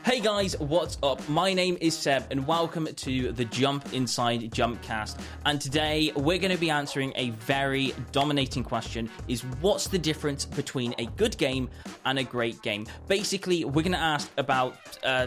Hey guys, what's up? My name is Seb and welcome to the Jump Inside Jumpcast. And today we're going to be answering a very dominating question, is what's the difference between a good game and a great game? Basically, we're going to ask about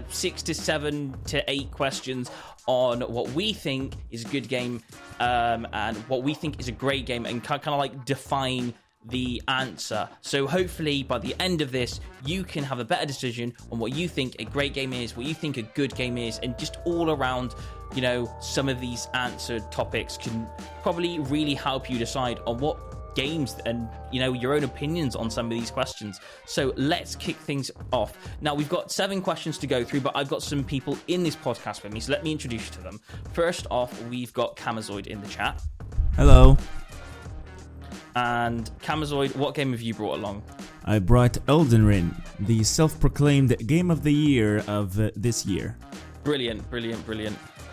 6 to 7 to 8 questions on what we think is a good game and what we think is a great game, and kind of like define the answer. So hopefully by the end of this you can have a better decision on what you think a great game is, what you think a good game is, and just all around, you know, some of these answered topics can probably really help you decide on what games and, you know, your own opinions on some of these questions. So let's kick things off. Now we've got 7 questions to go through, but I've got some people in this podcast with me, so let me introduce you to them. First off, we've got Kamizoide in the chat. Hello. And Kamizoide, what game have you brought along? I brought Elden Ring, the self-proclaimed game of the year of this year. Brilliant.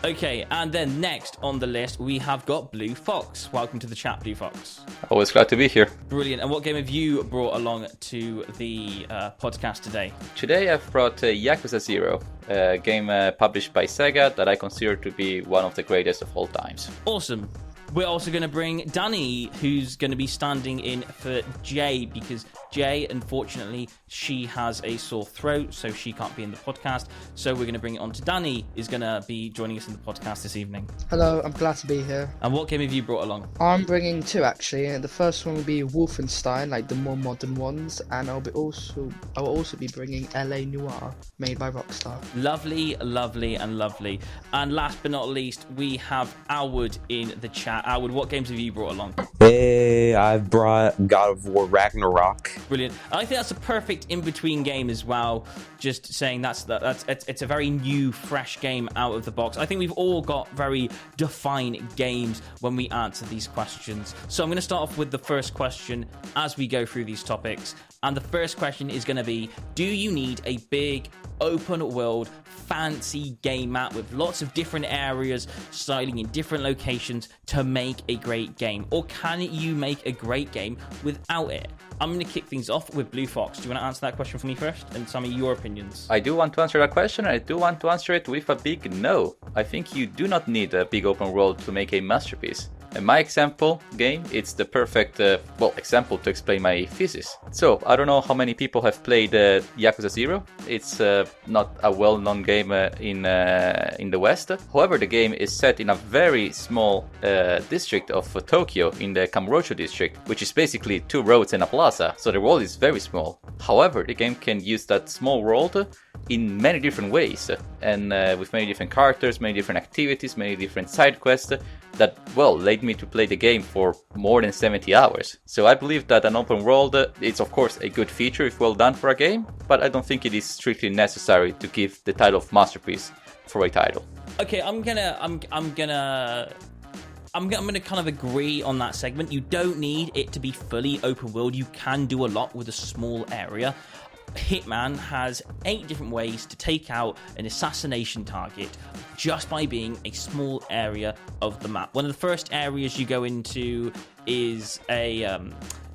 Okay, and then next on the list, we have got BlueFox. Welcome to the chat, BlueFox. Always glad to be here. Brilliant. And what game have you brought along to the podcast today? Today I've brought Yakuza 0, a game published by Sega that I consider to be one of the greatest of all times. Awesome. We're also going to bring Danny, who's going to be standing in for Jay, because Jay, unfortunately, she has a sore throat, so she can't be in the podcast. So we're going to bring it on to Danny, who's going to be joining us in the podcast this evening. Hello, I'm glad to be here. And what game have you brought along? I'm bringing 2 actually. The first one will be Wolfenstein, like the more modern ones, and I will also be bringing LA Noire, made by Rockstar. Lovely. And last but not least, we have Alwood in the chat. Alwood, what games have you brought along? Hey, I've brought God of War Ragnarok. Brilliant. I think that's a perfect in-between game as well. Just saying it's a very new, fresh game out of the box. I think we've all got very defined games when we answer these questions. So I'm going to start off with the first question as we go through these topics. And the first question is going to be, do you need a big, open-world, fancy game map with lots of different areas, styling in different locations to make a great game? Or can you make a great game without it? I'm going to kick things off with BlueFox. Do you want to answer that question for me first and tell me your opinions? I do want to answer that question, and I do want to answer it with a big no. I think you do not need a big open world to make a masterpiece. In my example game, it's the perfect example to explain my thesis. So, I don't know how many people have played Yakuza 0. It's not a well-known game in the West. However, the game is set in a very small district of Tokyo, in the Kamurocho district, which is basically 2 roads and a plaza, so the world is very small. However, the game can use that small world in many different ways, and with many different characters, many different activities, many different side quests that, led me to play the game for more than 70 hours. So I believe that an open world, it's of course a good feature if well done for a game, but I don't think it is strictly necessary to give the title of masterpiece for a title. Okay, I'm gonna kind of agree on that segment. You don't need it to be fully open world. You can do a lot with a small area. Hitman has 8 different ways to take out an assassination target just by being a small area of the map. One of the first areas you go into is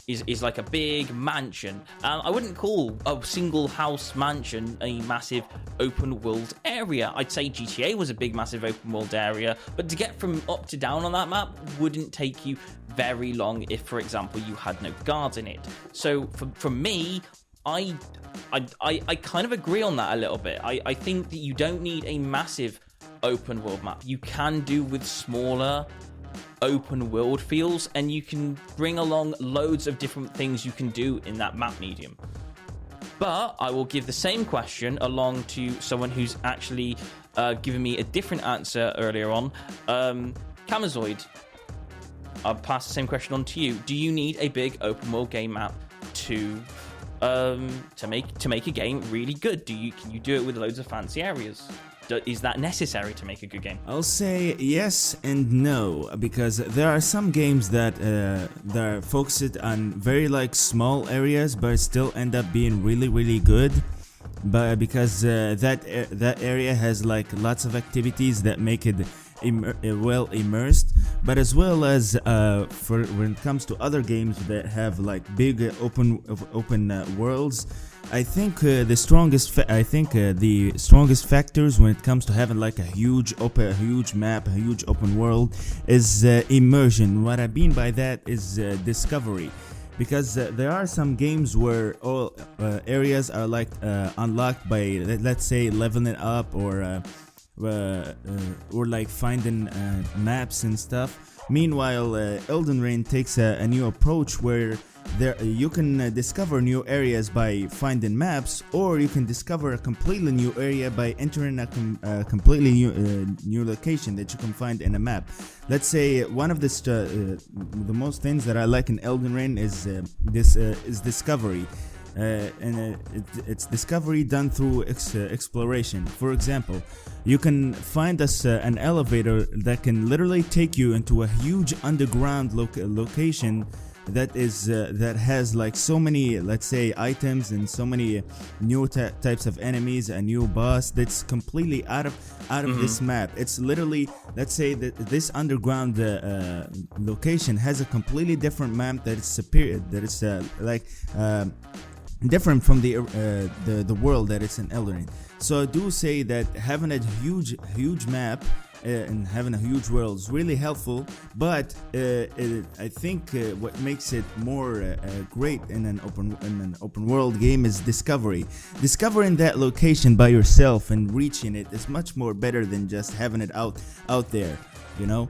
is like a big mansion. I wouldn't call a single house mansion a massive open world area. I'd say GTA was a big massive open world area, but to get from up to down on that map wouldn't take you very long if, for example, you had no guards in it. So for me, I kind of agree on that a little bit. I think that you don't need a massive open world map. You can do with smaller open world feels, and you can bring along loads of different things you can do in that map medium. But I will give the same question along to someone who's actually given me a different answer earlier on. Kamizoide, I'll pass the same question on to you. Do you need a big open world game map to make a game really good? Can you do it with loads of fancy areas? Is that necessary to make a good game? I'll say yes and no, because there are some games that are focused on very small areas but still end up being really good. but because that area has like lots of activities that make it well immersed, but as well as for when it comes to other games that have like big open worlds. I think the strongest factors when it comes to having like a huge map, a huge open world is immersion. What I mean by that is discovery, because there are some games where all areas are like unlocked by let's say leveling up or like finding maps and stuff. Meanwhile, Elden Ring takes a new approach where you can discover new areas by finding maps, or you can discover a completely new area by entering a completely new location that you can find in a map. Let's say one of the most things that I like in Elden Ring is discovery. It's discovery done through exploration. For example, you can find an elevator that can literally take you into a huge underground location that has like so many, let's say, items and so many new types of enemies, a new boss that's completely out of this map. It's literally, let's say that this underground location has a completely different map that is superior, that is different from the world that it's in Elden Ring. So I do say that having a huge map and having a huge world is really helpful, but I think what makes it more great in an open world game is discovery. Discovering that location by yourself and reaching it is much more better than just having it out there, you know.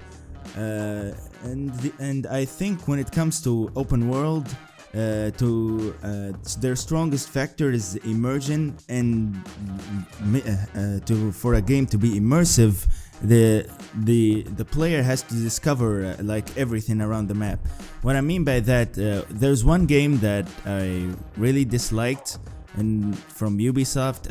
And I think when it comes to open world, their strongest factor is immersion, and for a game to be immersive, the player has to discover like everything around the map. What I mean by that, there's one game that I really disliked, and from Ubisoft,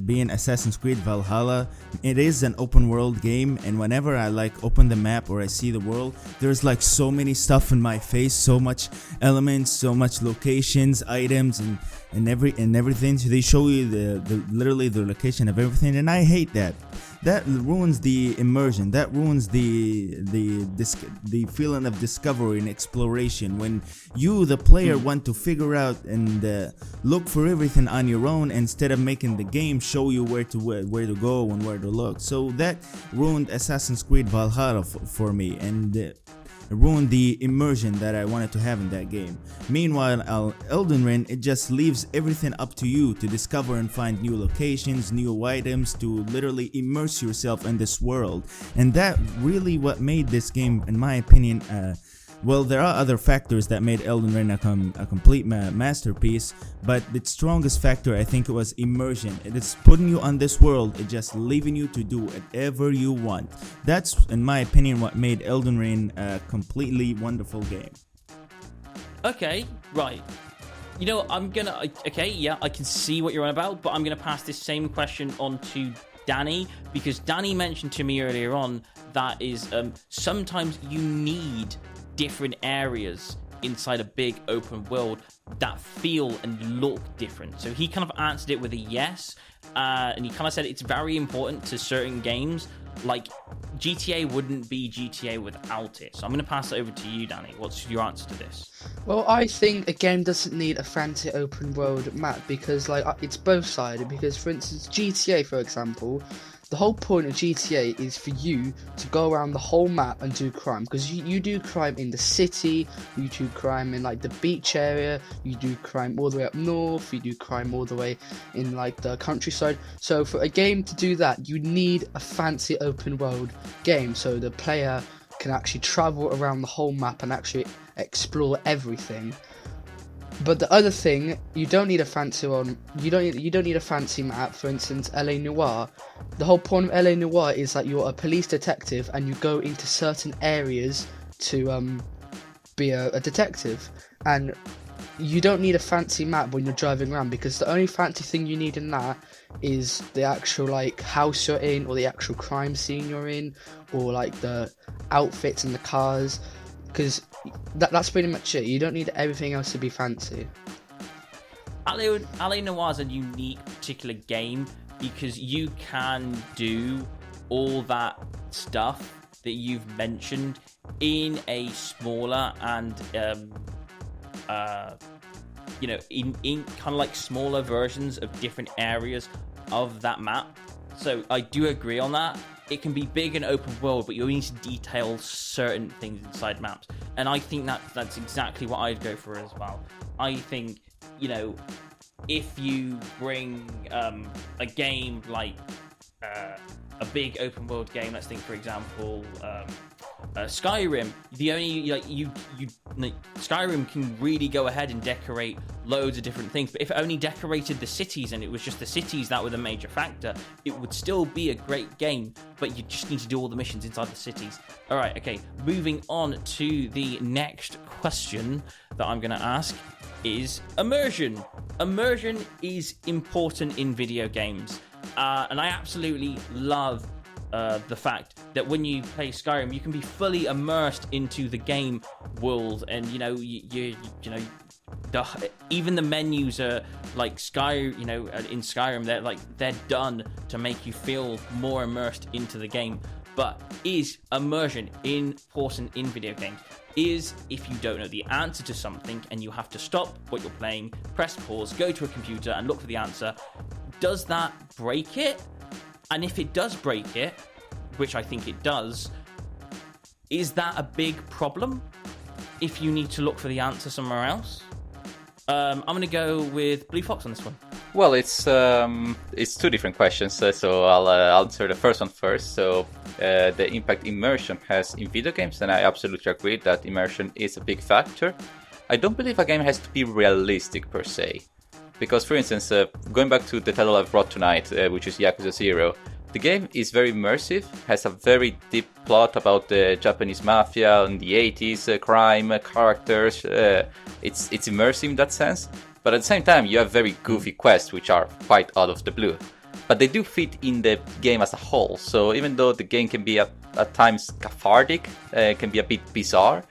being Assassin's Creed Valhalla. It is an open world game, and whenever I like open the map or I see the world, there's like so many stuff in my face, so much elements, so much locations, items, and everything. So they show you literally the location of everything, and I hate that. That ruins the immersion. That ruins the feeling of discovery and exploration. When you, the player, want to figure out and look for everything on your own, instead of making the game show you where to go and where to look. So that ruined Assassin's Creed Valhalla for me, and ruined the immersion that I wanted to have in that game. Meanwhile, Elden Ring, it just leaves everything up to you to discover and find new locations, new items, to literally immerse yourself in this world. And that really what made this game, in my opinion, well, there are other factors that made Elden Ring a complete masterpiece, but the strongest factor, I think, it was immersion. It is putting you on this world, it just leaving you to do whatever you want. That's, in my opinion, what made Elden Ring a completely wonderful game. Okay, right. You know, I can see what you're on about, but I'm gonna pass this same question on to Danny, because Danny mentioned to me earlier on that is sometimes you need different areas inside a big open world that feel and look different. So he kind of answered it with a yes, and he kind of said it's very important to certain games. Like GTA wouldn't be GTA without it. So I'm going to pass it over to you, Danny. What's your answer to this? Well, I think a game doesn't need a fancy open world map, because like it's both sided. Because for instance, GTA, for example, the whole point of GTA is for you to go around the whole map and do crime. Because you do crime in the city, you do crime in like the beach area, you do crime all the way up north, you do crime all the way in like the countryside. So for a game to do that, you need a fancy open world game, so the player can actually travel around the whole map and actually explore everything. But the other thing, you don't need a fancy one. You don't need a fancy map. For instance, LA Noire. The whole point of LA Noire is that you're a police detective and you go into certain areas to be a detective. And you don't need a fancy map when you're driving around, because the only fancy thing you need in that is the actual like house you're in, or the actual crime scene you're in, or like the outfits and the cars. Because that's pretty much it. You don't need everything else to be fancy. LA Noire is a unique particular game because you can do all that stuff that you've mentioned in a smaller and in kind of like smaller versions of different areas of that map. So I do agree on that. It can be big and open world, but you need to detail certain things inside maps, and I think that's exactly what I'd go for as well. I think, if you bring a game like a big open world game, let's think for example Skyrim, the only Skyrim can really go ahead and decorate loads of different things, but if it only decorated the cities and it was just the cities that were the major factor, it would still be a great game, but you just need to do all the missions inside the cities. Alright, okay, moving on to the next question that I'm going to ask is immersion. Immersion is important in video games, and I absolutely love the fact that when you play Skyrim, you can be fully immersed into the game world, and even the menus are like in Skyrim, they're done to make you feel more immersed into the game. But is immersion important in video games? Is if you don't know the answer to something and you have to stop what you're playing, press pause, go to a computer and look for the answer, does that break it? And if it does break it, which I think it does, is that a big problem if you need to look for the answer somewhere else? I'm going to go with BlueFox on this one. Well, it's two different questions, so I'll answer the first one first. So the impact immersion has in video games, and I absolutely agree that immersion is a big factor. I don't believe a game has to be realistic per se, because for instance, going back to the title I've brought tonight, which is Yakuza 0, the game is very immersive, has a very deep plot about the Japanese mafia in the 80s, crime, characters. It's immersive in that sense. But at the same time, you have very goofy quests, which are quite out of the blue. But they do fit in the game as a whole. So even though the game can be at times cathartic, can be a bit bizarre,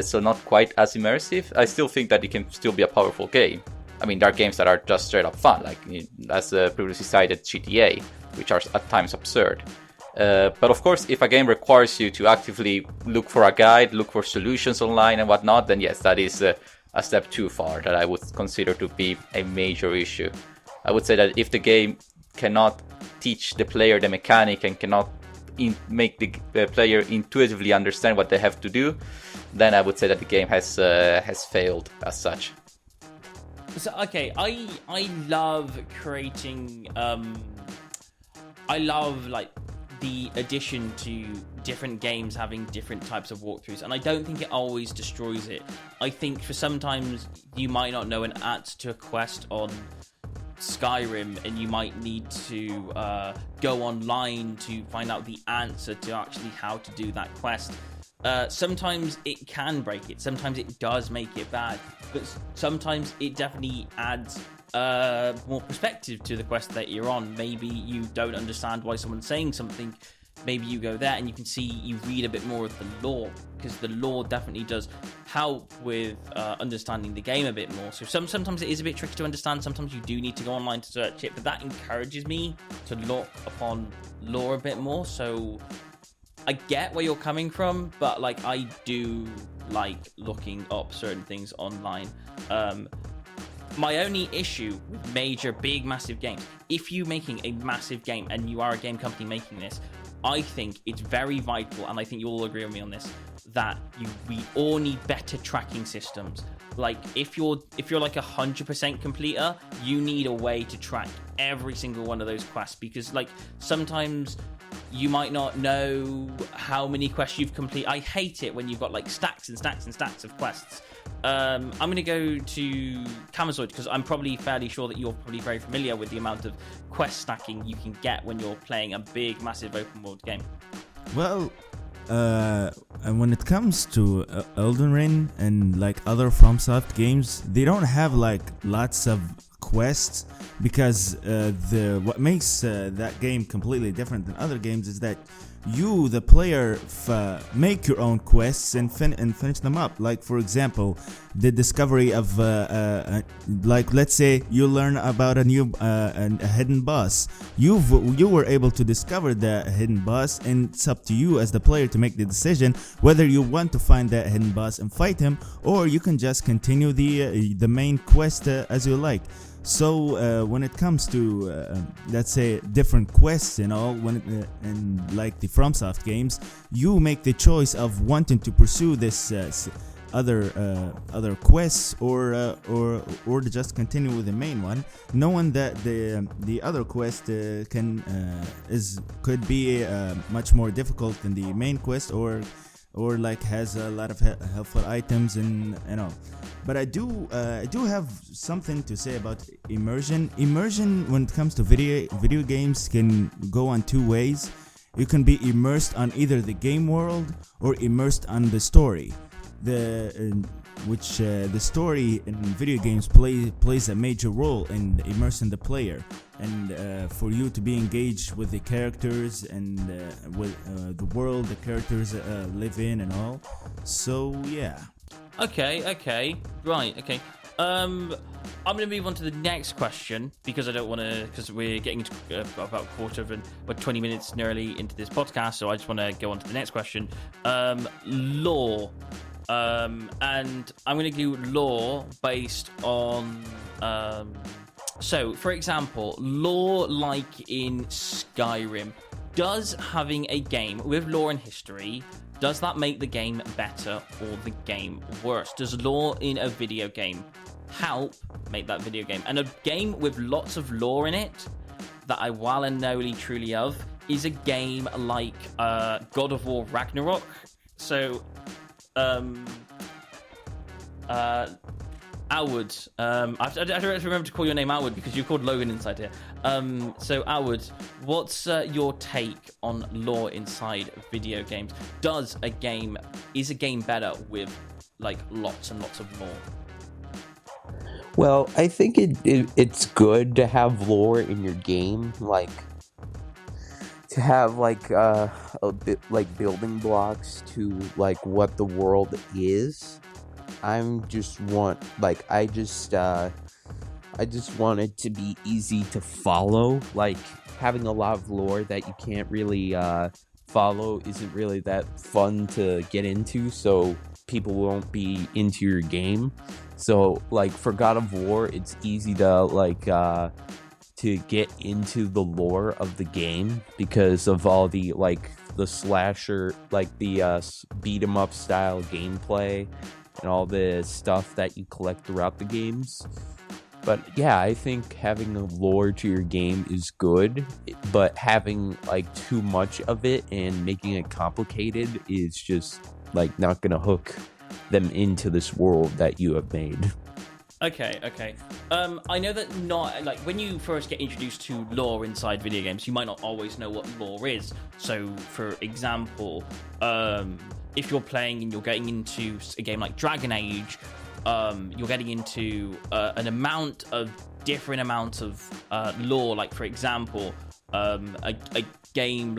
so not quite as immersive, I still think that it can still be a powerful game. I mean, there are games that are just straight up fun, like as previously cited GTA, which are at times absurd. But of course, if a game requires you to actively look for a guide, look for solutions online and whatnot, then yes, that is a step too far that I would consider to be a major issue. I would say that if the game cannot teach the player the mechanic and cannot make the player intuitively understand what they have to do, then I would say that the game has failed as such. So okay, I love creating I love like the addition to different games having different types of walkthroughs, and I don't think it always destroys it. I think for sometimes you might not know an answer to a quest on Skyrim, and you might need to go online to find out the answer to actually how to do that quest. Sometimes it can break it, sometimes it does make it bad, but sometimes it definitely adds more perspective to the quest that you're on. Maybe you don't understand why someone's saying something, maybe you go there and you read a bit more of the lore, because the lore definitely does help with understanding the game a bit more. So sometimes it is a bit tricky to understand, sometimes you do need to go online to search it, but that encourages me to look upon lore a bit more. So I get where you're coming from, but like I do like looking up certain things online. My only issue with big massive games, if you're making a massive game and you are a game company making this, I think it's very vital, and I think you'll all agree with me on this, that we all need better tracking systems. Like if you're like 100% completer, you need a way to track every single one of those quests, because like sometimes you might not know how many quests you've completed. I hate it when you've got like stacks and stacks and stacks of quests. I'm going to go to Kamizoide, because I'm probably fairly sure that you're probably very familiar with the amount of quest stacking you can get when you're playing a big, massive open world game. Well, and when it comes to Elden Ring and like other FromSoft games, they don't have like lots of quests, because what makes that game completely different than other games is that you, the player, make your own quests and finish them up. Like, for example, the discovery of like, let's say you learn about a new a hidden boss. You were able to discover the hidden boss, and it's up to you as the player to make the decision whether you want to find that hidden boss and fight him, or you can just continue the main quest as you like. So when it comes to let's say different quests and all, and like the FromSoft games, you make the choice of wanting to pursue this other quests or to just continue with the main one, knowing that the other quest could be much more difficult than the main quest, or like has a lot of helpful items and all. But I do have something to say about immersion. Immersion, when it comes to video games, can go on two ways. You can be immersed on either the game world or immersed on the story. The story in video games plays a major role in immersing the player, and for you to be engaged with the characters and with the world the characters live in and all. So yeah. Okay, right, okay. I'm going to move on to the next question because I don't want to, because we're getting into about a quarter of 20 minutes nearly into this podcast, so I just want to go on to the next question. Lore. And I'm going to do lore based on... so, for example, lore like in Skyrim. Does having a game with lore and history, does that make the game better or the game worse? Does lore in a video game help make that video game? And a game with lots of lore in it that I well and truly of is a game like God of War Ragnarok. So, Outward. I don't remember to call your name Outward because you called Logan inside here. So Outward, what's your take on lore inside video games? Is a game better with like lots and lots of lore? Well, I think it's good to have lore in your game, like to have like a bit like building blocks to like what the world is. I just want it to be easy to follow. Like, having a lot of lore that you can't really follow isn't really that fun to get into, so people won't be into your game. So, like, for God of War, it's easy to to get into the lore of the game because of all the the slasher, the beat 'em up style gameplay and all the stuff that you collect throughout the games. But yeah, I think having a lore to your game is good, but having too much of it and making it complicated is just not gonna hook them into this world that you have made. Okay. I know that not when you first get introduced to lore inside video games, you might not always know what lore is. So, for example, if you're playing and you're getting into a game like Dragon Age, you're getting into an amount of different amounts of lore. Like, for example, a game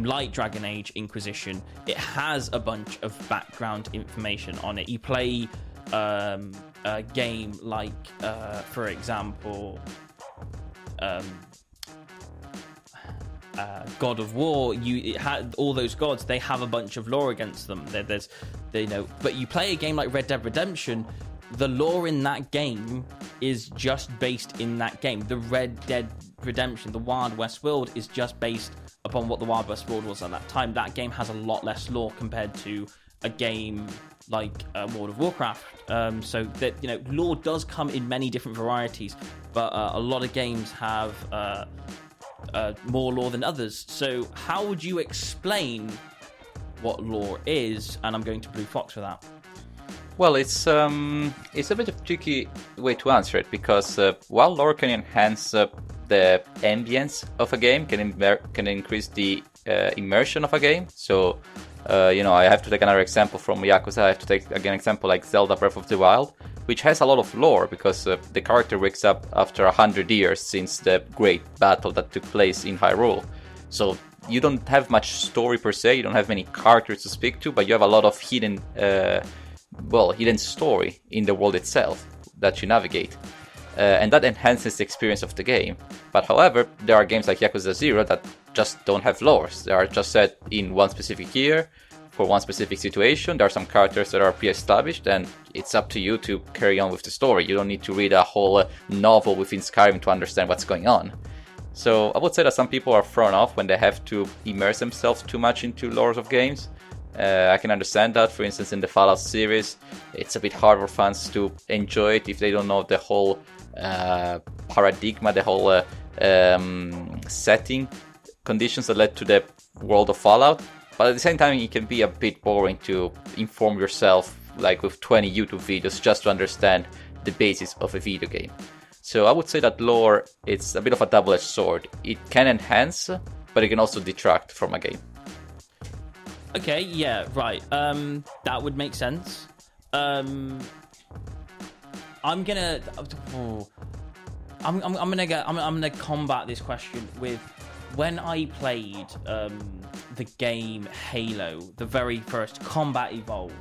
like Dragon Age Inquisition, it has a bunch of background information on it. You play a game like, for example, God of War. It had all those gods. They have a bunch of lore against them. But you play a game like Red Dead Redemption. The lore in that game is just based in that game. The Red Dead Redemption, the Wild West world, is just based upon what the Wild West world was at that time. That game has a lot less lore compared to a game like World of Warcraft. So that lore does come in many different varieties, but a lot of games have more lore than others. So how would you explain what lore is? And I'm going to BlueFox for that. Well, it's a bit of a tricky way to answer it, because while lore can enhance the ambience of a game, can increase the immersion of a game. So, I have to take another example from Yakuza. I have to take again example like Zelda Breath of the Wild. which has a lot of lore because the character wakes up after 100 years since the great battle that took place in Hyrule. So you don't have much story per se, you don't have many characters to speak to, but you have a lot of hidden story in the world itself that you navigate. And that enhances the experience of the game. But however, there are games like Yakuza 0 that just don't have lores. They are just set in one specific year, for one specific situation. There are some characters that are pre-established, and it's up to you to carry on with the story. You don't need to read a whole novel within Skyrim to understand what's going on. So I would say that some people are thrown off when they have to immerse themselves too much into lores of games. I can understand that. For instance, in the Fallout series, it's a bit hard for fans to enjoy it if they don't know the whole paradigm, the whole setting, conditions that led to the world of Fallout. But at the same time, it can be a bit boring to inform yourself, like with 20 YouTube videos, just to understand the basis of a video game. So I would say that lore, it's a bit of a double-edged sword. It can enhance, but it can also detract from a game. Okay, yeah, right. That would make sense. I'm gonna combat this question with, when I played the game Halo, the very first Combat Evolved,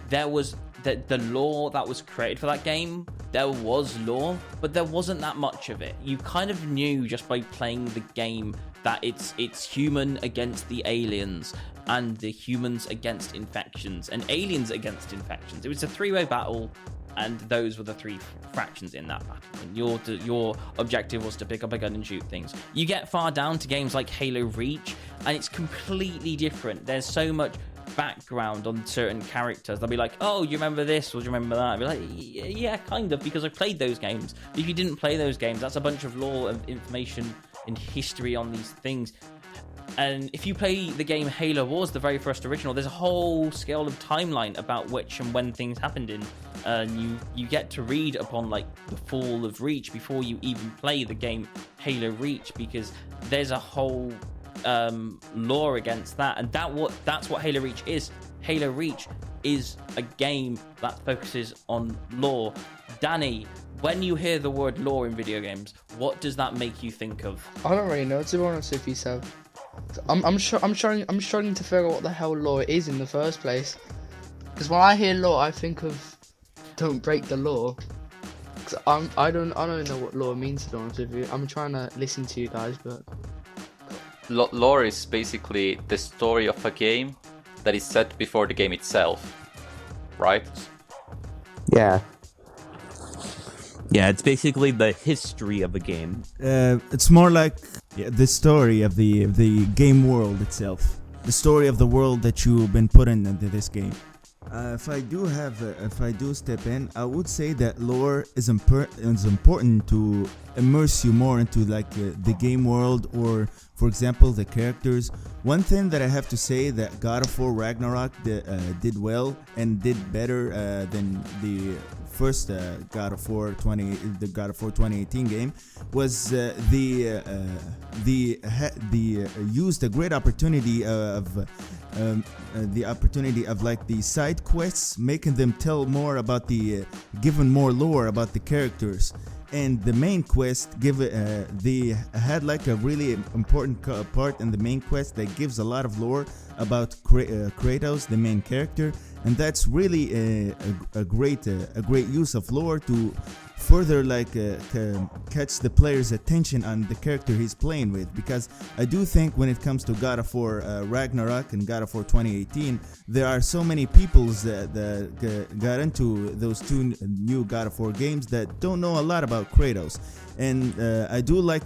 there was the lore that was created for that game. There was lore, but there wasn't that much of it. You kind of knew just by playing the game that it's human against the aliens, and the humans against infections, and aliens against infections. It was a three-way battle, and those were the three fractions in that battle. And your objective was to pick up a gun and shoot things. You get far down to games like Halo Reach, and it's completely different. There's so much background on certain characters. They'll be like, oh, you remember this, or do you remember that? I'll be like, yeah, kind of, because I played those games. But if you didn't play those games, that's a bunch of lore and information and history on these things. And if you play the game Halo Wars, the very first original, there's a whole scale of timeline about which and when things happened in. And you get to read upon like the fall of Reach before you even play the game Halo Reach, because there's a whole lore against that. And that's what Halo Reach is. Halo Reach is a game that focuses on lore. Danny, when you hear the word lore in video games, what does that make you think of? I don't really know, to be honest with yourself. I'm struggling to figure out what the hell lore is in the first place. Because when I hear lore, I think of don't break the law. Cause I don't know what lore means, to be honest with you. I'm trying to listen to you guys, but Lore is basically the story of a game that is set before the game itself, right? Yeah. Yeah, it's basically the history of a game. It's more like the story of the game world itself, the story of the world that you've been put into this game. If I do step in, I would say that lore is important to immerse you more into like the game world, or for example the characters. One thing that I have to say that God of War Ragnarok did well and did better than the first God of War 2018 game was used a great opportunity of like the side quests, making them tell more about given more lore about the characters. And the main quest they had like a really important part in the main quest that gives a lot of lore about Kratos, the main character, and that's really a great use of lore to further catch the player's attention on the character he's playing with. Because I do think when it comes to God of War Ragnarok and God of War 2018, there are so many people that got into those two new God of War games that don't know a lot about Kratos. And I do like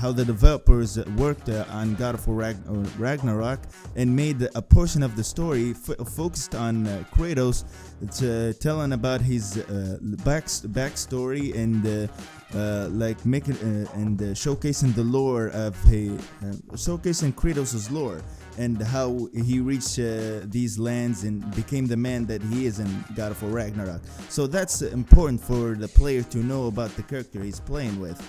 how the developers worked on God of War Ragnarok and made a portion of the story focused on Kratos, telling about his backstory and showcasing the lore of showcasing Kratos' lore and how he reached these lands and became the man that he is in God of War Ragnarok. So that's important for the player to know about the character he's playing with.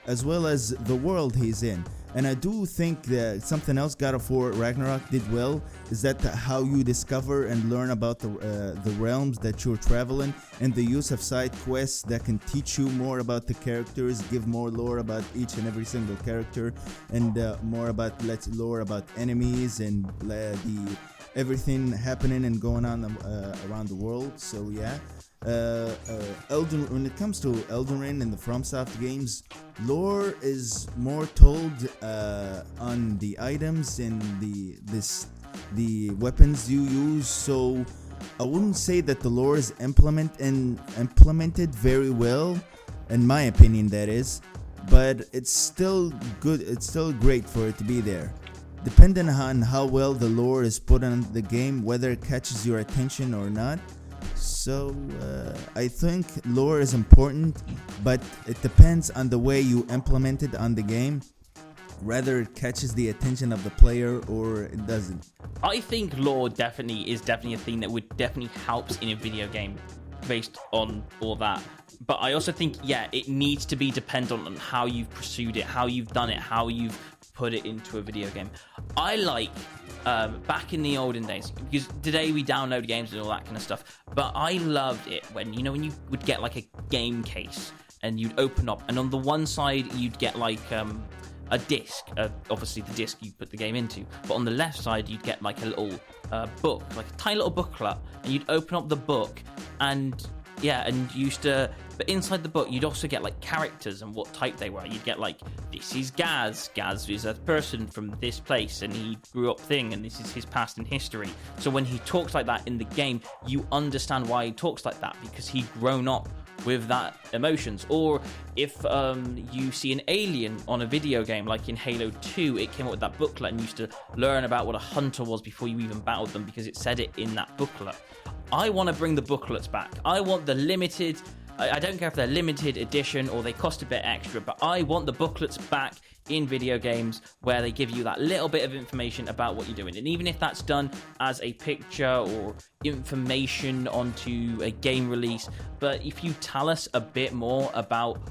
as well as the world he's in. And I do think that something else God of War Ragnarok did well is that how you discover and learn about the realms that you're traveling, and the use of side quests that can teach you more about the characters, give more lore about each and every single character, and more about lore about enemies and the everything happening and going on around the world. So yeah. When it comes to Elden Ring and the FromSoft games, lore is more told on the items and the weapons you use. So I wouldn't say that the lore is implemented very well, in my opinion, that is. But it's still good. It's still great for it to be there. Depending on how well the lore is put on the game, whether it catches your attention or not. So I think lore is important, but it depends on the way you implement it on the game, whether it catches the attention of the player or it doesn't. I think lore is definitely a thing that would definitely helps in a video game based on all that. But I also think, yeah, it needs to be dependent on how you've pursued it, how you've done it, how you've put it into a video game. I like back in the olden days, because today we download games and all that kind of stuff, but I loved it when you would get like a game case and you'd open up, and on the one side you'd get like a disc, obviously the disc you put the game into, but on the left side you'd get like a little book, like a tiny little booklet, and you'd open up the book, and but inside the book you'd also get like characters and what type they were. You'd get like, this is Gaz is a person from this place and he grew up thing, and this is his past and history. So when he talks like that in the game, you understand why he talks like that, because he'd grown up with that emotions. Or if you see an alien on a video game, like in Halo 2, it came up with that booklet and you used to learn about what a hunter was before you even battled them, because it said it in that booklet. I want to bring the booklets back. I want the limited, I don't care if they're limited edition or they cost a bit extra, but I want the booklets back in video games where they give you that little bit of information about what you're doing. And even if that's done as a picture or information onto a game release, but if you tell us a bit more about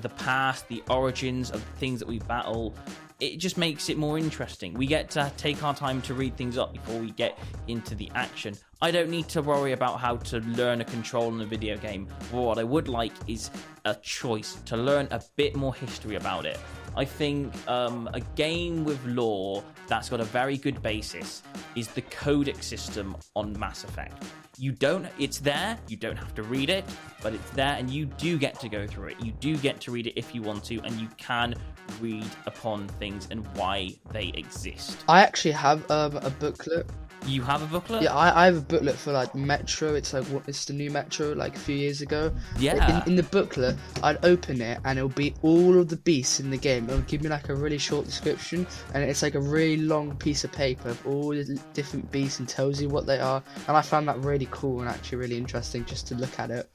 the past, the origins of things that we battle, it just makes it more interesting. We get to take our time to read things up before we get into the action. I don't need to worry about how to learn a control in a video game. But what I would like is a choice to learn a bit more history about it. I think a game with lore that's got a very good basis is the codex system on Mass Effect. It's there, you don't have to read it, but it's there and you do get to go through it. You do get to read it if you want to, and you can read upon things and why they exist. I actually have a booklet. You have a booklet? Yeah, I have a booklet for like Metro. It's the new Metro, like a few years ago. Yeah. In the booklet, I'd open it and it'll be all of the beasts in the game. It'll give me like a really short description, and it's like a really long piece of paper of all the different beasts and tells you what they are. And I found that really cool and actually really interesting just to look at it.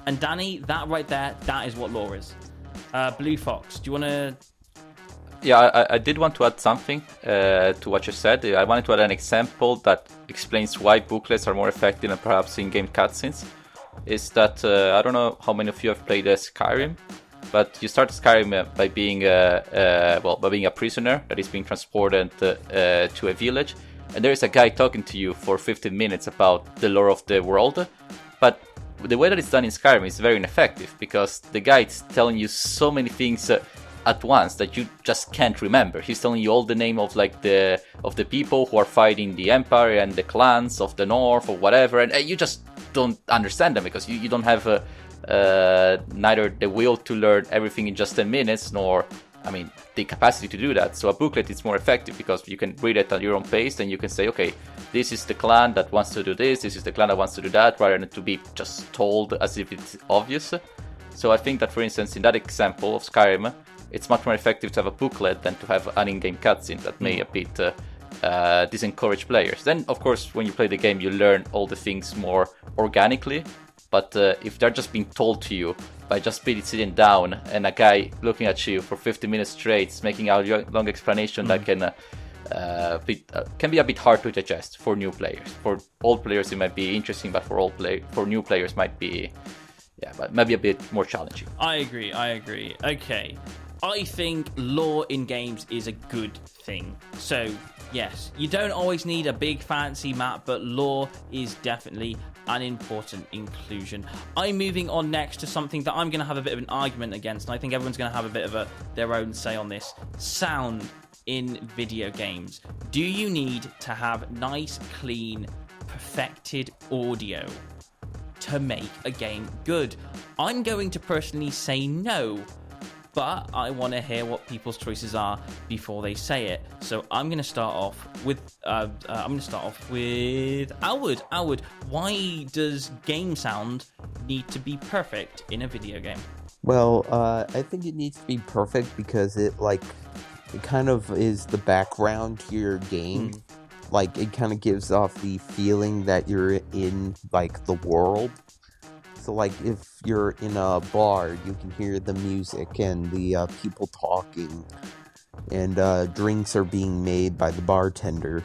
And Danny, that right there, that is what lore is. BlueFox, do you want to... Yeah, I did want to add something to what you said. I wanted to add an example that explains why booklets are more effective than perhaps in-game cutscenes. Is that, I don't know how many of you have played Skyrim, but you start Skyrim by being a prisoner that is being transported to a village, and there is a guy talking to you for 15 minutes about the lore of the world, but the way that it's done in Skyrim is very ineffective, because the guy is telling you so many things at once that you just can't remember. He's telling you all the name of the people who are fighting the Empire and the clans of the North or whatever, and you just don't understand them because you don't have neither the will to learn everything in just 10 minutes, nor the capacity to do that. So a booklet is more effective because you can read it at your own pace, and you can say, okay, this is the clan that wants to do this is the clan that wants to do that, rather than to be just told as if it's obvious. So I think that, for instance, in that example of Skyrim, it's much more effective to have a booklet than to have an in-game cutscene that may a bit disencourage players. Then, of course, when you play the game, you learn all the things more organically. But if they're just being told to you by just sitting down and a guy looking at you for 50 minutes straight, making a long explanation that can be a bit hard to digest for new players. For old players, it might be interesting, but for new players, might be, but maybe a bit more challenging. I agree. Okay. I think lore in games is a good thing. So, yes, you don't always need a big fancy map, but lore is definitely an important inclusion. I'm moving on next to something that I'm going to have a bit of an argument against, and I think everyone's going to have a bit of their own say on this. Sound in video games. Do you need to have nice, clean, perfected audio to make a game good? I'm going to personally say no, but I want to hear what people's choices are before they say it. So I'm going to start off with Alwood. Alwood, why does game sound need to be perfect in a video game? Well, I think it needs to be perfect because it kind of is the background to your game. Like, it kind of gives off the feeling that you're in, like, the world. So, like, if you're in a bar, you can hear the music and the people talking. And drinks are being made by the bartender.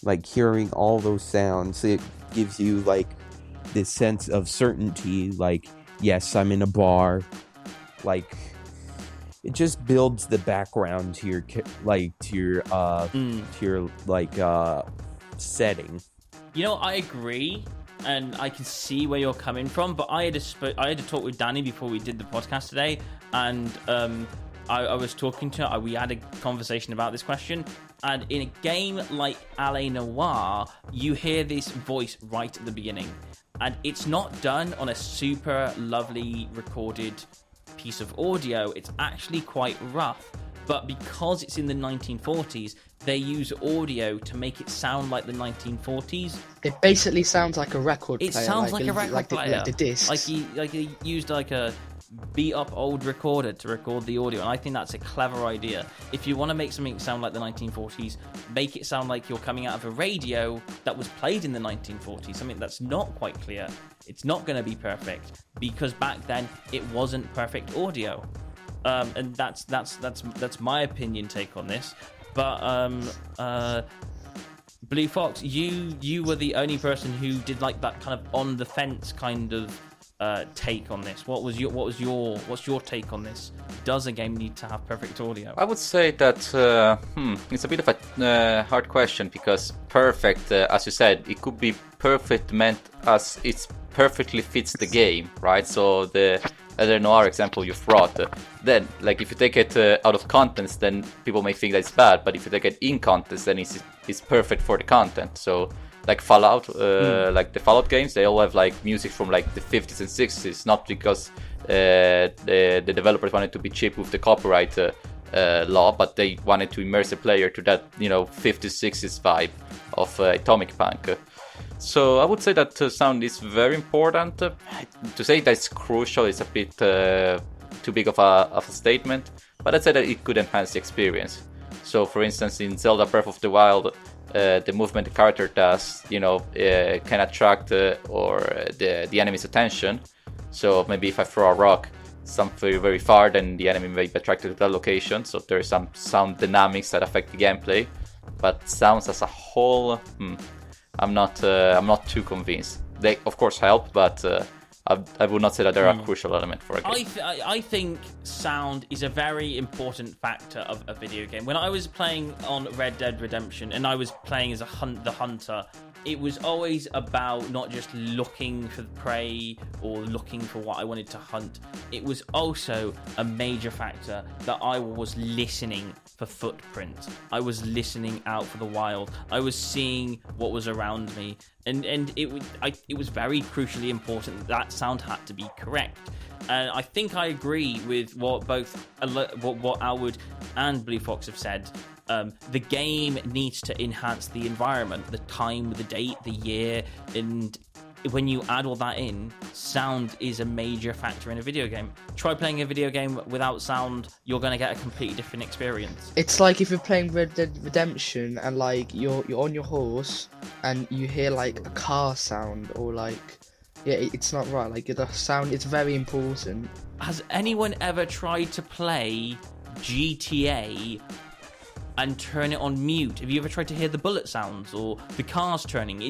Like, hearing all those sounds, it gives you, like, this sense of certainty. Like, yes, I'm in a bar. Like, it just builds the background to your setting. You know, I agree, and I can see where you're coming from. But I had to talk with Danny before we did the podcast today, and I was talking to her. We had a conversation about this question, and in a game like L.A. Noire, you hear this voice right at the beginning, and it's not done on a super lovely recorded piece of audio. It's actually quite rough, but because it's in the 1940s, they use audio to make it sound like the 1940s. It basically sounds like a record player. It sounds like a record player. The discs. Like he used like a beat up old recorder to record the audio, and I think that's a clever idea. If you want to make something sound like the 1940s, make it sound like you're coming out of a radio that was played in the 1940s, something that's not quite clear. It's not going to be perfect because back then it wasn't perfect audio, and that's my opinion take on this. But BlueFox, you were the only person who did like that kind of on the fence kind of take on this. What's your take on this? Does a game need to have perfect audio? I would say that it's a bit of a hard question because perfect, as you said, it could be perfect meant as it perfectly fits the game, right? So the L.A. Noire example you've brought, then like if you take it out of context, then people may think that it's bad, but if you take it in context, then it's perfect for the content. So like Fallout, like the Fallout games, they all have like music from like the 50s and 60s, not because the developers wanted to be cheap with the copyright law, but they wanted to immerse the player to that, 50s, 60s vibe of Atomic Punk. So I would say that sound is very important. To say that it's crucial is a bit too big of a statement, but I'd say that it could enhance the experience. So for instance, in Zelda Breath of the Wild, the movement the character does, can attract the enemy's attention. So maybe if I throw a rock very, very far, then the enemy may be attracted to that location. So there is some sound dynamics that affect the gameplay. But sounds as a whole, I'm not too convinced. They of course help, but I would not say that they're a crucial element for a game. I think sound is a very important factor of a video game. When I was playing on Red Dead Redemption and I was playing as the hunter, it was always about not just looking for prey or looking for what I wanted to hunt. It was also a major factor that I was listening for footprints. I was listening out for the wild. I was seeing what was around me, and it was very crucially important that sound had to be correct. And I think I agree with what both what Alwood and BlueFox have said. The game needs to enhance the environment, the time, the date, the year, and when you add all that in, sound is a major factor in a video game. Try playing a video game without sound, you're going to get a completely different experience. It's like if you're playing Red Dead Redemption and like you're on your horse and you hear like a car sound or like, yeah, it's not right. Like the sound is very important. Has anyone ever tried to play GTA and turn it on mute? Have you ever tried to hear the bullet sounds or the cars turning?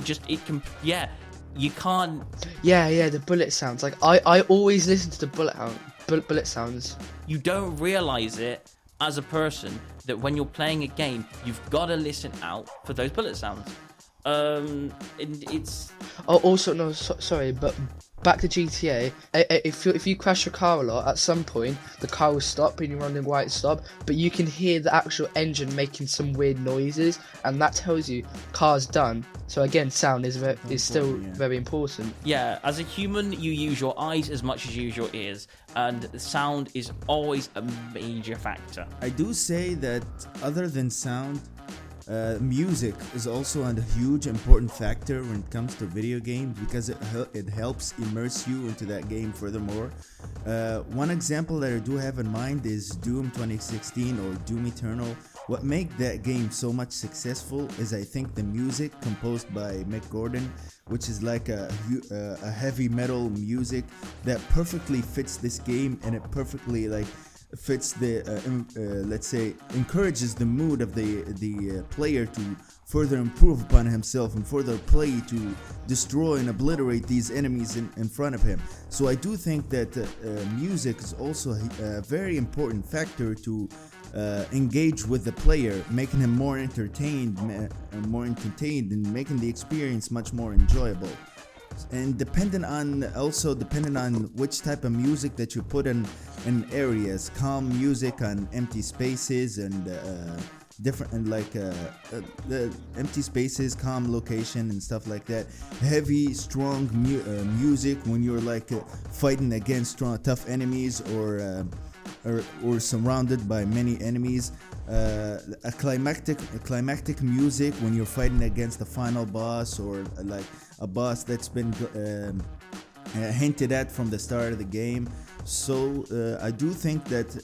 You can't. Yeah, the bullet sounds. Like I always listen to the bullet bullet sounds. You don't realize it as a person that when you're playing a game, you've got to listen out for those bullet sounds. And it's Oh, also no, sorry, but back to GTA. If you crash your car a lot, at some point the car will stop and you're running white stop, but you can hear the actual engine making some weird noises, and that tells you car's done. So again, sound is still very important. Yeah, as a human, you use your eyes as much as you use your ears, and sound is always a major factor. I do say that other than sound, music is also a huge important factor when it comes to video games, because it helps immerse you into that game furthermore. One example that I do have in mind is Doom 2016 or Doom Eternal. What made that game so much successful is, I think, the music composed by Mick Gordon, which is like a heavy metal music that perfectly fits this game, and it perfectly fits the let's say encourages the mood of the player to further improve upon himself and further play to destroy and obliterate these enemies in front of him. So I do think that music is also a very important factor to engage with the player, making him more entertained and making the experience much more enjoyable. And dependent on which type of music that you put in areas, calm music on empty spaces and different, and the empty spaces, calm location and stuff like that. Heavy, strong music when you're fighting against tough enemies or surrounded by many enemies. A climactic music when you're fighting against the final boss, or a boss that's been hinted at from the start of the game. So I do think that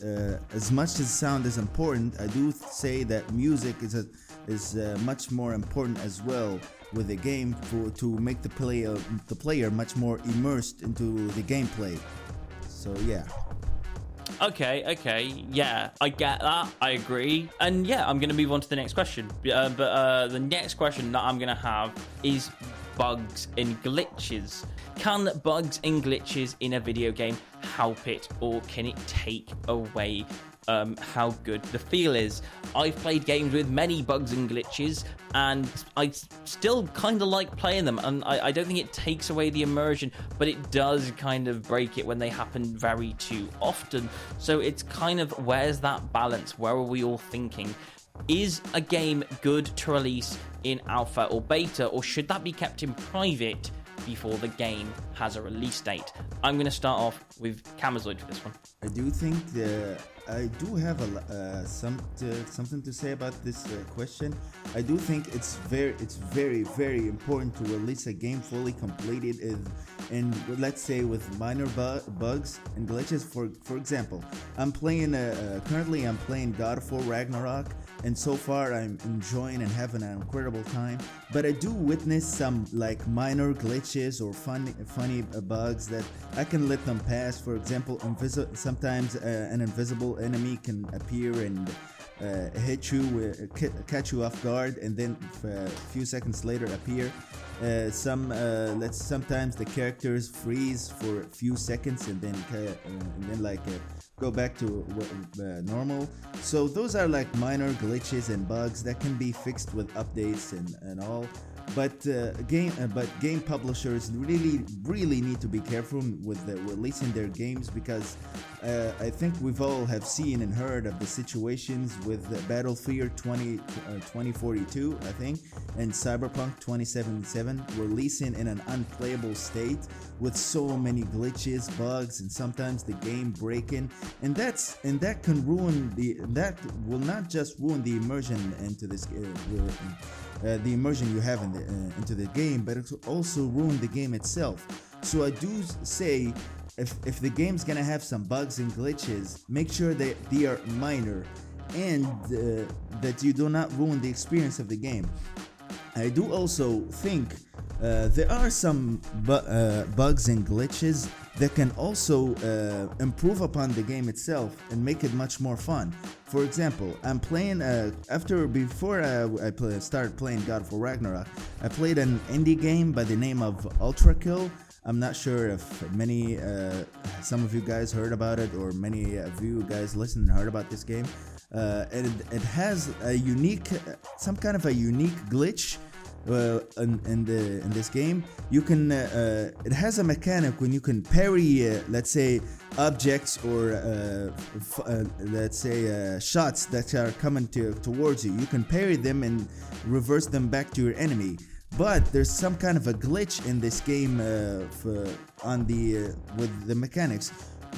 as much as sound is important, I do say that music is much more important as well with the game to make the player much more immersed into the gameplay. So yeah. Okay, yeah, I get that, I agree. And yeah, I'm going to move on to the next question. But the next question that I'm going to have is bugs and glitches. Can bugs and glitches in a video game help it, or can it take away how good the feel is? I've played games with many bugs and glitches, and I still kind of like playing them, and I don't think it takes away the immersion, but it does kind of break it when they happen very too often. So it's kind of, where's that balance? Where are we all thinking? Is a game good to release in alpha or beta, or should that be kept in private before the game has a release date? I'm going to start off with Kamizoide for this one. I do think I do have something to say about this question. I do think it's very, very important to release a game fully completed, and let's say with minor bugs and glitches. For example, currently I'm playing God of War Ragnarok, and so far I'm enjoying and having an incredible time. But I do witness some minor glitches or funny bugs that I can let them pass. For example, sometimes an invisible enemy can appear and hit you, catch you off guard, and then a few seconds later appear. Sometimes the characters freeze for a few seconds and then go back to normal. So those are minor glitches and bugs that can be fixed with updates and all. But game publishers really need to be careful with releasing their games, because I think we've all have seen and heard of the situations with Battlefield 2042, I think, and Cyberpunk 2077 releasing in an unplayable state with so many glitches, bugs, and sometimes the game breaking, and that will not just ruin the immersion into this the immersion you have into the game, but it also ruin the game itself. So I do say, if the game's gonna have some bugs and glitches, make sure that they are minor and that you do not ruin the experience of the game. I do also think there are some bugs and glitches that can also improve upon the game itself and make it much more fun. For example, I'm playing before I started playing God of War Ragnarok, I played an indie game by the name of Ultra Kill. I'm not sure if some of you guys heard about it, or many of you guys listened and heard about this game. It has a unique, some kind of a unique glitch in this game. You can it has a mechanic when you can parry, let's say, objects or let's say shots that are coming towards you. You can parry them and reverse them back to your enemy. But there's some kind of a glitch in this game with the mechanics.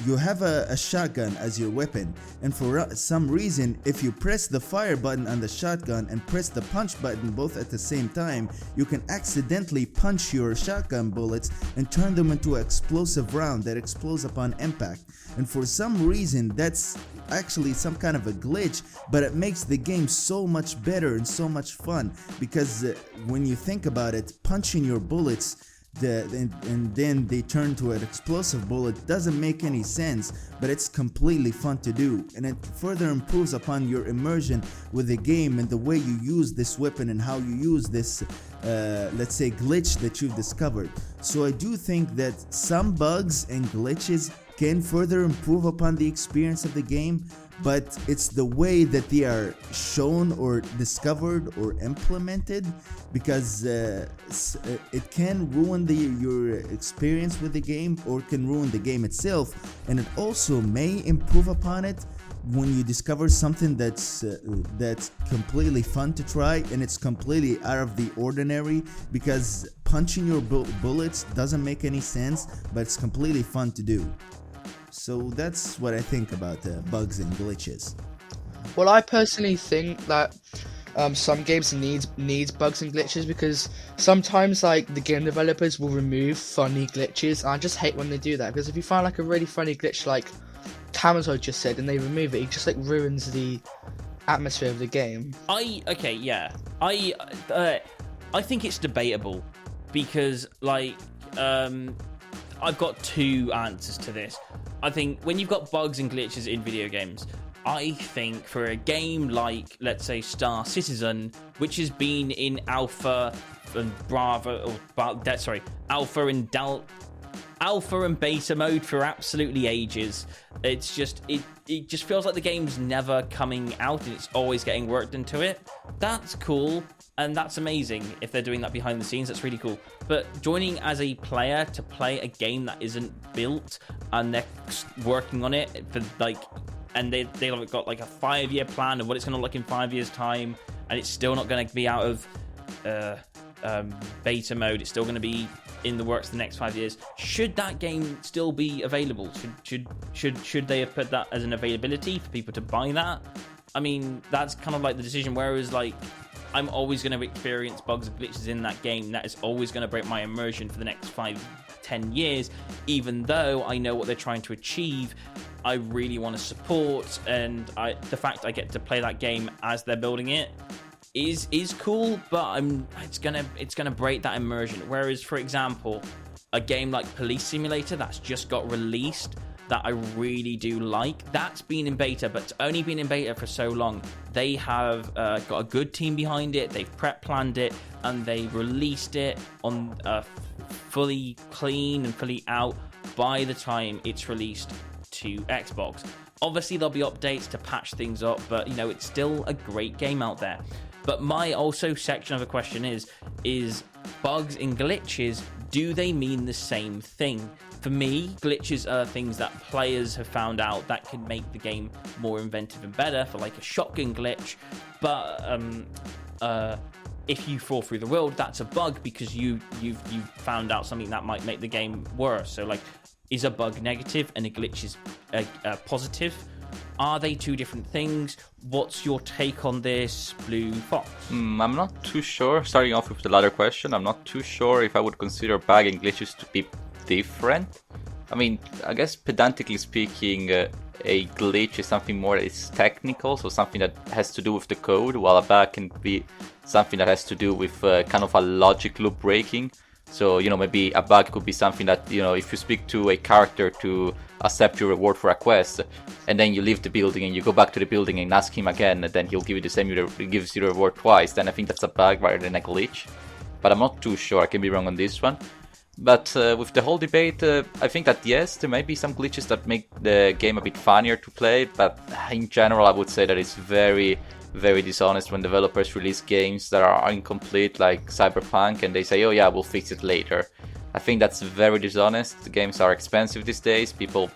You have a shotgun as your weapon, and for some reason, if you press the fire button on the shotgun and press the punch button both at the same time, you can accidentally punch your shotgun bullets and turn them into an explosive round that explodes upon impact. And for some reason, that's actually some kind of a glitch, but it makes the game so much better and so much fun, because when you think about it, punching your bullets and then they turn to an explosive bullet doesn't make any sense, but it's completely fun to do, and it further improves upon your immersion with the game and the way you use this weapon and how you use this let's say glitch that you've discovered. So I do think that some bugs and glitches can further improve upon the experience of the game, but it's the way that they are shown or discovered or implemented, because it can ruin your experience with the game, or can ruin the game itself. And it also may improve upon it when you discover something that's completely fun to try and it's completely out of the ordinary, because punching your bullets doesn't make any sense, but it's completely fun to do. So that's what I think about bugs and glitches. Well, I personally think that some games needs bugs and glitches, because sometimes like the game developers will remove funny glitches, and I just hate when they do that, because if you find like a really funny glitch like Kamizoide just said and they remove it, it just like ruins the atmosphere of the game. I think it's debatable, because like I've got two answers to this. I think when you've got bugs and glitches in video games, I think for a game like, let's say, Star Citizen, which has been in alpha and alpha and beta mode for absolutely ages, it's just it just feels like the game's never coming out and it's always getting worked into it. That's cool, and that's amazing. If they're doing that behind the scenes, that's really cool. But joining as a player to play a game that isn't built and they're working on it for like, and they've got like a 5-year plan of what it's going to look in 5 years' time, and it's still not going to be out of beta mode. It's still going to be in the works the next 5 years. Should that game still be available? Should they have put that as an availability for people to buy that? I mean, that's kind of like the decision. Whereas like, I'm always going to experience bugs and glitches in that game. That is always going to break my immersion for the next 5-10 years, even though I know what they're trying to achieve. I really want to support, and the fact I get to play that game as they're building it is cool, but it's gonna break that immersion. Whereas, for example, a game like Police Simulator that's just got released, that I really do like, that's been in beta, but it's only been in beta for so long. They have got a good team behind it, they've planned it, and they released it on fully clean and fully out by the time it's released to Xbox. Obviously there'll be updates to patch things up, but you know, it's still a great game out there. But my also section of the question is bugs and glitches, do they mean the same thing? For me, glitches are things that players have found out that can make the game more inventive and better, for like a shotgun glitch. But if you fall through the world, that's a bug because you've found out something that might make the game worse. So like, is a bug negative and a glitch is positive? Are they two different things? What's your take on this, BlueFox? I'm not too sure. Starting off with the latter question, I'm not too sure if I would consider bug and glitches to be different. I mean, I guess pedantically speaking, a glitch is something more that is technical, so something that has to do with the code, while a bug can be something that has to do with kind of a logic loop breaking. So, you know, maybe a bug could be something that, you know, if you speak to a character to accept your reward for a quest, and then you leave the building and you go back to the building and ask him again, and then he'll give you the same, he gives you the reward twice, then I think that's a bug rather than a glitch. But I'm not too sure, I can be wrong on this one. But with the whole debate, I think that yes, there may be some glitches that make the game a bit funnier to play, but in general, I would say that it's very, very dishonest when developers release games that are incomplete, like Cyberpunk, and they say, oh yeah, we'll fix it later. I think that's very dishonest. The games are expensive these days. People,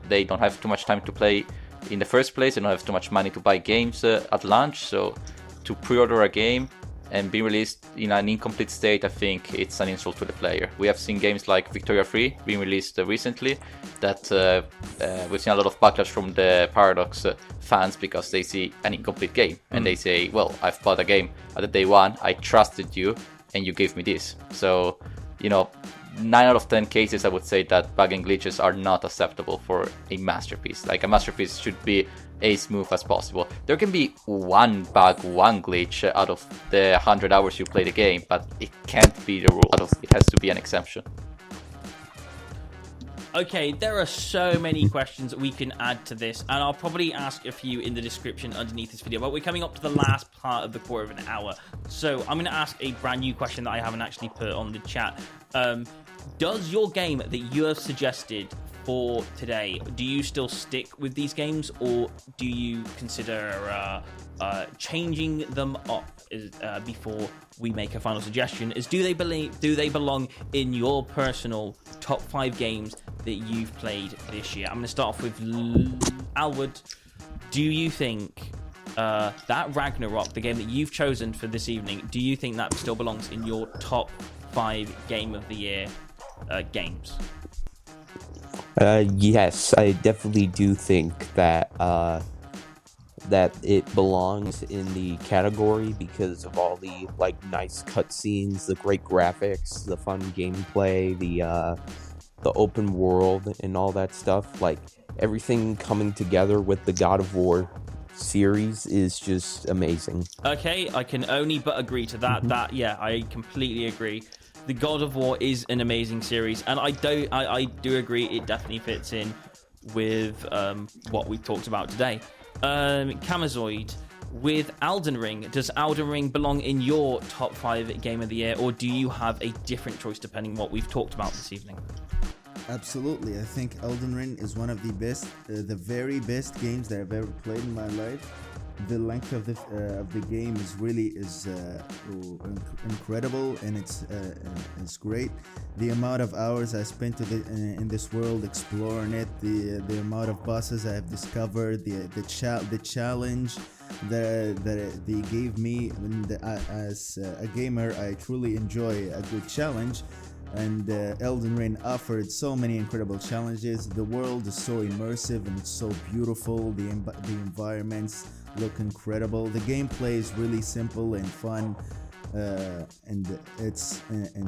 they don't have too much time to play in the first place. They don't have too much money to buy games at launch, so to pre-order a game and be released in an incomplete state, I think it's an insult to the player. We have seen games like Victoria 3 being released recently that we've seen a lot of backlash from the Paradox fans because they see an incomplete game and they say, well, I've bought a game at the day one, I trusted you and you gave me this. So, 9 out of 10 cases I would say that bug and glitches are not acceptable for a masterpiece. Like, a masterpiece should be as smooth as possible. There can be one bug, one glitch out of the 100 hours you play the game, but it can't be the rule. It has to be an exception. Okay, there are so many questions that we can add to this, and I'll probably ask a few in the description underneath this video, but we're coming up to the last part of the quarter of an hour. So I'm going to ask a brand new question that I haven't actually put on the chat. Does your game that you have suggested for today, do you still stick with these games, or do you consider changing them up before we make a final suggestion? Do they belong in your personal top 5 games that you've played this year? I'm going to start off with Alwood. Do you think that Ragnarok, the game that you've chosen for this evening, do you think that still belongs in your top 5 game of the year games? Yes, I definitely do think that that it belongs in the category because of all the nice cutscenes, the great graphics, the fun gameplay, the open world, and all that stuff. Like, everything coming together with the God of War series is just amazing. Okay, I can only but agree to that. I completely agree. The God of War is an amazing series, and I do agree it definitely fits in with what we talked about today. Kamizoide, with Elden Ring, does Elden Ring belong in your top 5 game of the year, or do you have a different choice depending on what we've talked about this evening? Absolutely, I think Elden Ring is one of the best, the very best games that I've ever played in my life. The length of the game is really incredible, and it's great. The amount of hours I spent in this world exploring it, the amount of bosses I have discovered, the challenge that they gave me, and as a gamer, I truly enjoy a good challenge. And Elden Ring offered so many incredible challenges. The world is so immersive and it's so beautiful. The environments look incredible. The gameplay is really simple and fun, and it's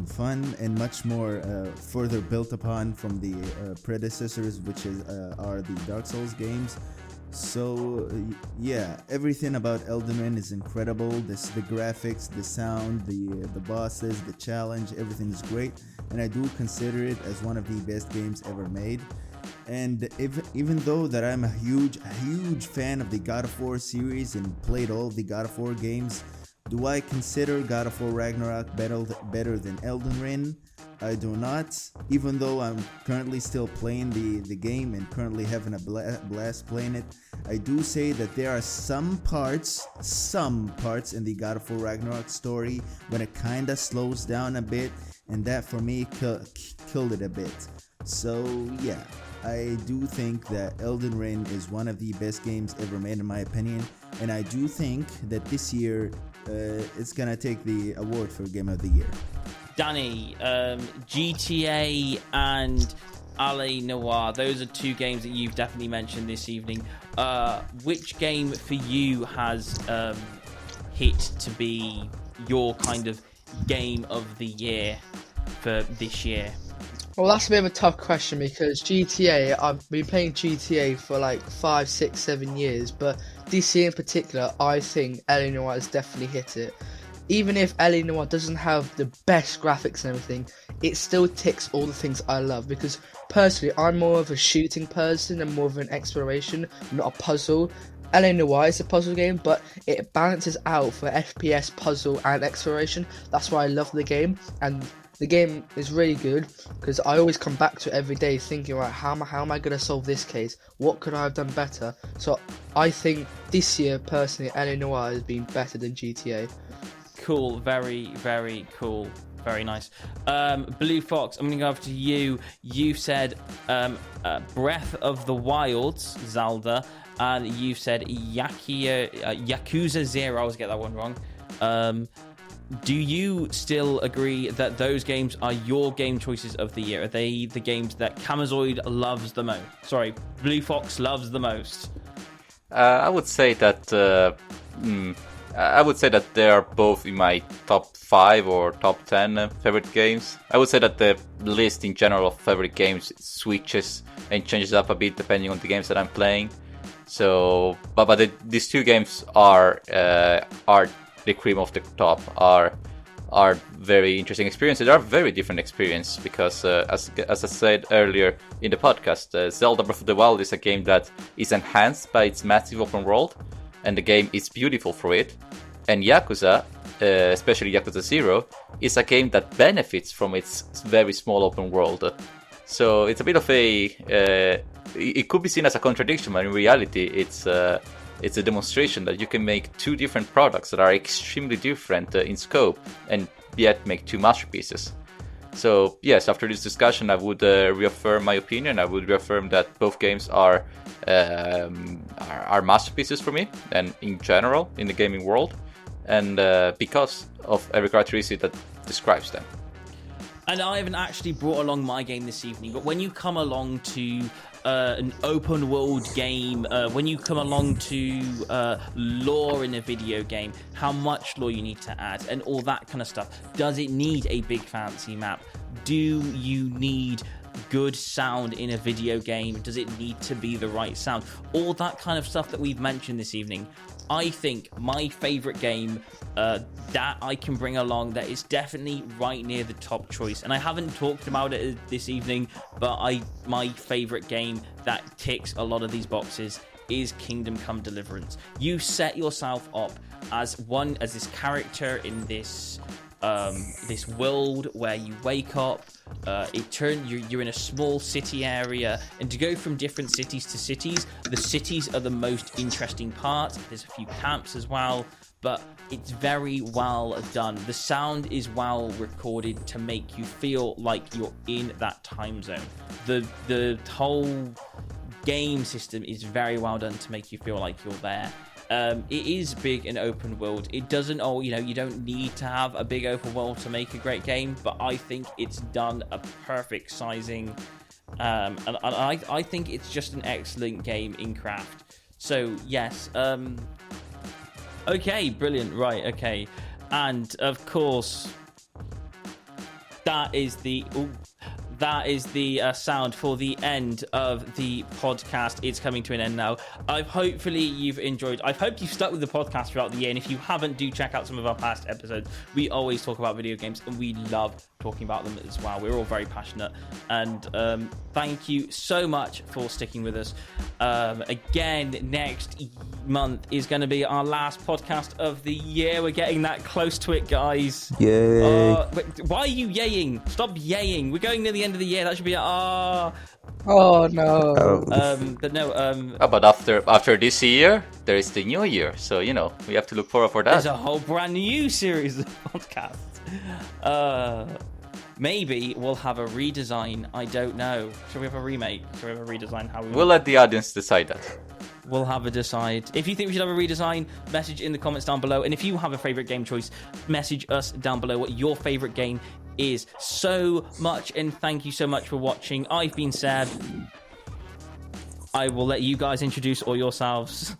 fun and much more further built upon from the predecessors, which are the Dark Souls games. So yeah, everything about Elden Ring is incredible. The graphics, the sound, the bosses, the challenge, everything is great, and I do consider it as one of the best games ever made. And even though that I'm a huge fan of the God of War series and played all the God of War games, do I consider God of War Ragnarok better than Elden Ring? I do not, even though I'm currently still playing the game and currently having a blast playing it. I do say that there are some parts in the God of War Ragnarok story when it kinda slows down a bit, and that for me killed it a bit. So yeah, I do think that Elden Ring is one of the best games ever made in my opinion, and I do think that this year it's gonna take the award for Game of the Year. Danny, GTA and Ale Noir, those are 2 games that you've definitely mentioned this evening. Which game for you has hit to be your kind of game of the year for this year? Well, that's a bit of a tough question because GTA, I've been playing GTA for like 5, 6, 7 years, but this year in particular, I think LA Noire has definitely hit it. Even if LA Noire doesn't have the best graphics and everything, it still ticks all the things I love, because personally, I'm more of a shooting person and more of an exploration, not a puzzle. LA Noire is a puzzle game, but it balances out for FPS, puzzle, and exploration. That's why I love the game, and The game is really good because I always come back to it every day thinking, right, how am I going to solve this case? What could I have done better? So I think this year, personally, LA Noire has been better than GTA. Cool, very, very cool. Very nice. BlueFox, I'm going to go over to you. You said Breath of the Wilds, Zelda, and you've said Yakuza 0. I always get that one wrong. Do you still agree that those games are your game choices of the year? Are they the games that Kamizoide loves the most? Sorry, BlueFox loves the most. I would say that they are both in my top 5 or top 10 favorite games. I would say that the list in general of favorite games switches and changes up a bit depending on the games that I'm playing. So, but these two games are the cream of the top. Are very interesting experiences. They are very different experiences because, as I said earlier in the podcast, Zelda Breath of the Wild is a game that is enhanced by its massive open world, and the game is beautiful for it. And Yakuza, especially Yakuza 0, is a game that benefits from its very small open world. So it's a bit of it could be seen as a contradiction, but in reality it's a demonstration that you can make two different products that are extremely different in scope and yet make two masterpieces. So yes, after this discussion I would reaffirm my opinion. I would reaffirm that both games are masterpieces for me and in general in the gaming world, and because of every characteristic that describes them. And I haven't actually brought along my game this evening, but when you come along to an open world game, when you come along to lore in a video game, how much lore you need to add and all that kind of stuff. Does it need a big fancy map? Do you need good sound in a video game? Does it need to be the right sound? All that kind of stuff that we've mentioned this evening. I think my favorite game that I can bring along that is definitely right near the top choice, and I haven't talked about it this evening, but my favorite game that ticks a lot of these boxes is Kingdom Come Deliverance. You set yourself up as this character in this world where you wake up, you're in a small city area, and to go from different cities to cities, the cities are the most interesting part. There's a few camps as well, but it's very well done. The sound is well recorded to make you feel like you're in that time zone. The whole game system is very well done to make you feel like you're there. It is big and open world. It doesn't, you don't need to have a big open world to make a great game, but I think it's done a perfect sizing. And I think it's just an excellent game in craft. So, yes. Okay, brilliant. Right, okay. And, of course, that is the sound for the end of the podcast. It's coming to an end now. Hopefully you've enjoyed. I hope you've stuck with the podcast throughout the year. And if you haven't, do check out some of our past episodes. We always talk about video games, and we love talking about them as well. We're all very passionate. And thank you so much for sticking with us. Again, next month is going to be our last podcast of the year. We're getting that close to it, guys. Yay. Why are you yaying? Stop yaying. We're going near the end of the year. That should be Oh no. But no. But after this year, there is the new year. So we have to look forward for that. There's a whole brand new series of podcasts. Maybe we'll have a redesign. I don't know. Should we have a remake? Should we have a redesign? We'll let the audience decide that. We'll have a decide. If you think we should have a redesign, message in the comments down below. And if you have a favorite game choice, message us down below what your favorite game is. So much, and thank you so much for watching. I've been Seb. I will let you guys introduce all yourselves.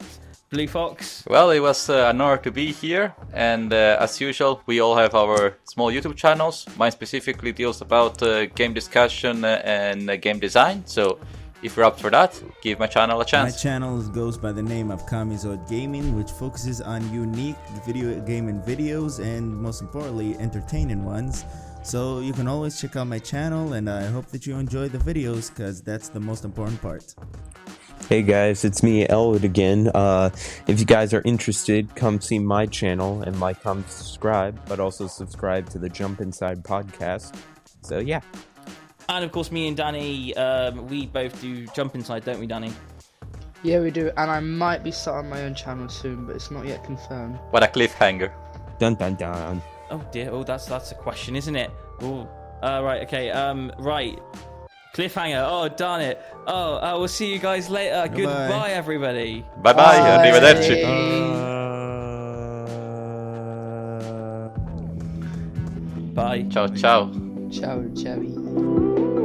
BlueFox. Well, it was an honor to be here, and as usual, we all have our small YouTube channels. Mine specifically deals about game discussion and game design, so if you're up for that, give my channel a chance. My channel goes by the name of Kamizoide Gaming, which focuses on unique video gaming videos and, most importantly, entertaining ones. So you can always check out my channel, and I hope that you enjoy the videos, because that's the most important part. Hey guys, it's me, Elwood again. If you guys are interested, come see my channel and comment, subscribe, but also subscribe to the Jump Inside podcast. So yeah. And of course, me and Danny, we both do Jump Inside, don't we, Danny? Yeah, we do, and I might be starting my own channel soon, but it's not yet confirmed. What a cliffhanger. Dun dun dun. Oh dear, oh that's a question, isn't it? Oh, right, okay, right. Cliffhanger, oh darn it. Oh, we'll see you guys later. Goodbye, everybody. Bye bye, arrivederci. Bye. Ciao ciao. Ciao, ciao.